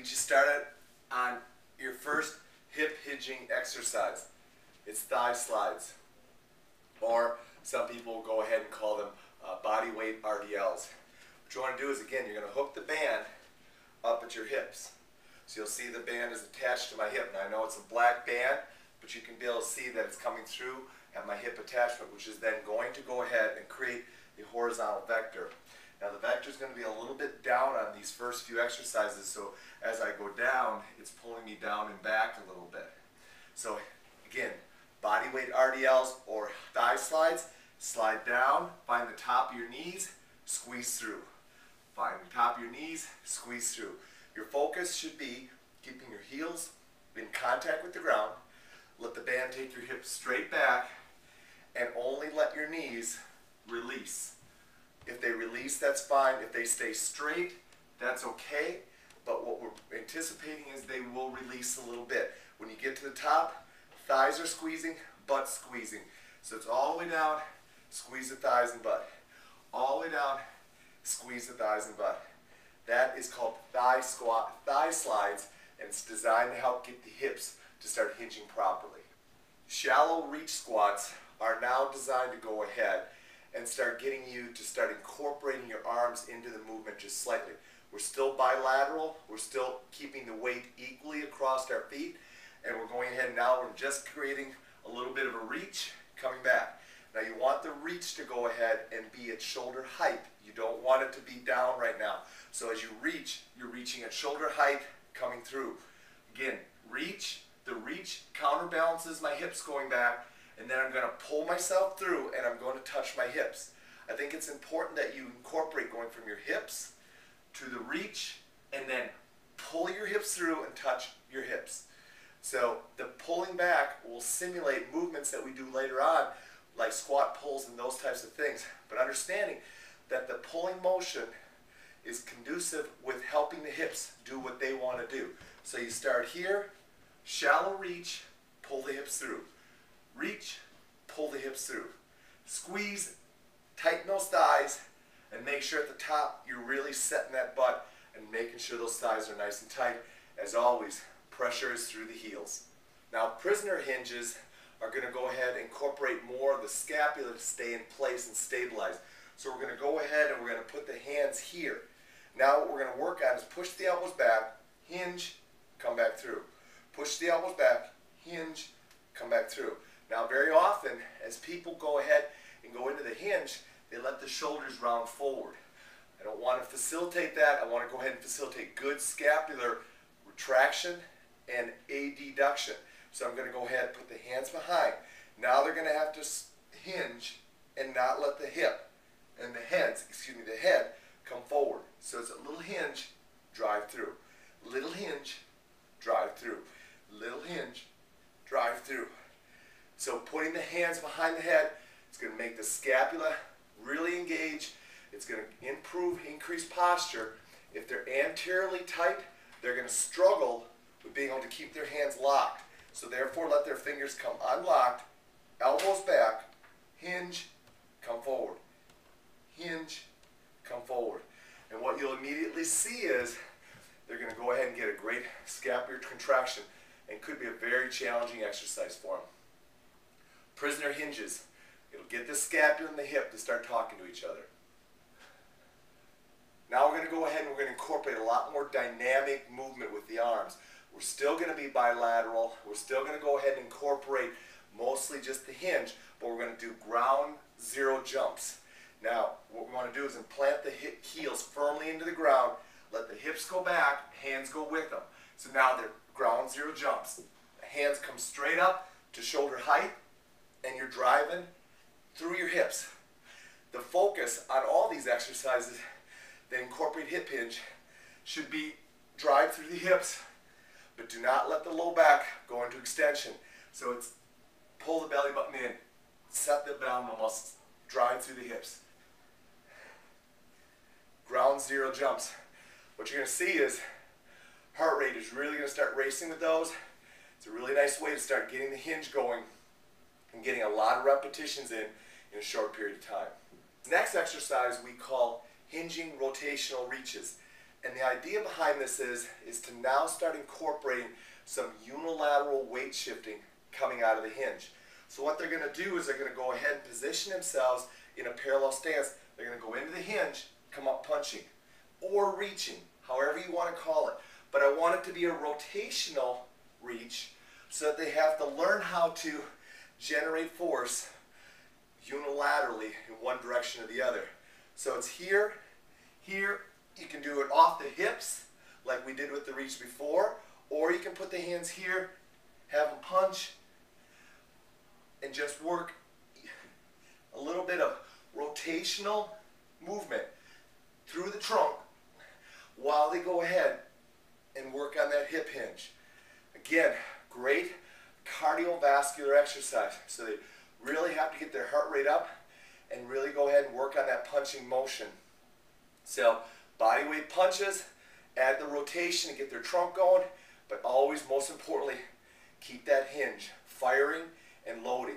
get you started on your first hip hinging exercise. It's thigh slides, or some people go ahead and call them body weight RDLs. What you want to do is, again, you're going to hook the band up at your hips. So you'll see the band is attached to my hip. Now I know it's a black band, but you can be able to see that it's coming through at my hip attachment, which is then going to go ahead and create the horizontal vector. Now the vector is going to be a little bit down on these first few exercises, so as I go down, it's pulling me down and back a little bit. So again, body weight RDLs or thigh slides, slide down, find the top of your knees, squeeze through. Find the top of your knees, squeeze through. Your focus should be keeping your heels in contact with the ground. Let the band take your hips straight back and only let your knees release. If they release, that's fine. If they stay straight, that's okay. But what we're anticipating is they will release a little bit. When you get to the top, thighs are squeezing, butt squeezing. So it's all the way down, squeeze the thighs and butt. All the way down, squeeze the thighs and butt. That is called thigh slides, and it's designed to help get the hips to start hinging properly. Shallow reach squats are now designed to go ahead and start getting you to start incorporating your arms into the movement just slightly. We're still bilateral, we're still keeping the weight equally across our feet, and we're going ahead now, we're just creating a little bit of a reach, coming back. Now you want the reach to go ahead and be at shoulder height. You don't want it to be down right now. So as you reach, you're reaching at shoulder height, coming through. Again, reach, the reach counterbalances my hips going back, and then I'm going to pull myself through and I'm going to touch my hips. I think it's important that you incorporate going from your hips to the reach and then pull your hips through and touch your hips. So the pulling back will simulate movements that we do later on, like squat pulls and those types of things. But understanding that the pulling motion is conducive with helping the hips do what they want to do. So you start here, shallow reach, pull the hips through. Reach, pull the hips through. Squeeze, tighten those thighs, and make sure at the top you're really setting that butt and making sure those thighs are nice and tight. As always, pressure is through the heels. Now prisoner hinges are going to go ahead and incorporate more of the scapula to stay in place and stabilize. So we're going to go ahead and we're going to put the hands here. Now what we're going to work on is push the elbows back, hinge, come back through. Push the elbows back, hinge, come back through. Now very often, as people go ahead and go into the hinge, they let the shoulders round forward. I don't want to facilitate that. I want to go ahead and facilitate good scapular retraction and adduction. So I'm going to go ahead and put the hands behind. Now they're going to have to hinge and not let the hip and the head come forward. So it's a little hinge, drive through. Little hinge, drive through. Little hinge, drive through. So putting the hands behind the head, it's going to make the scapula really engage. It's going to increase posture. If they're anteriorly tight, they're going to struggle with being able to keep their hands locked. So therefore, let their fingers come unlocked, elbows back, hinge, come forward. Hinge, come forward. And what you'll immediately see is they're going to go ahead and get a great scapular contraction, and could be a very challenging exercise for them. Prisoner hinges. It'll get the scapula and the hip to start talking to each other. Now we're going to go ahead and we're going to incorporate a lot more dynamic movement with the arms. We're still going to be bilateral. We're still going to go ahead and incorporate mostly just the hinge, but we're going to do ground zero jumps. Now, what we want to do is implant the heels firmly into the ground, let the hips go back, hands go with them. So now they're ground zero jumps. The hands come straight up to shoulder height, and you're driving through your hips. The focus on all these exercises that incorporate hip hinge should be drive through the hips, but do not let the low back go into extension. So it's pull the belly button in, set the abdominal muscles, drive through the hips. Ground zero jumps. What you're going to see is heart rate is really going to start racing with those. It's a really nice way to start getting the hinge going and getting a lot of repetitions in a short period of time. The next exercise we call hinging rotational reaches. And the idea behind this is to now start incorporating some unilateral weight shifting coming out of the hinge. So what they're going to do is they're going to go ahead and position themselves in a parallel stance. They're going to go into the hinge, come up punching, or reaching, however you want to call it. But I want it to be a rotational reach so that they have to learn how to generate force unilaterally in one direction or the other. So it's here, here. You can do it off the hips like we did with the reach before, or you can put the hands here, have them punch, and just work a little bit of rotational movement through the trunk while they go ahead and work on that hip hinge. Again, great cardiovascular exercise. So they really have to get their heart rate up and really go ahead and work on that punching motion. So body weight punches, add the rotation to get their trunk going, but always, most importantly, keep that hinge firing and loading.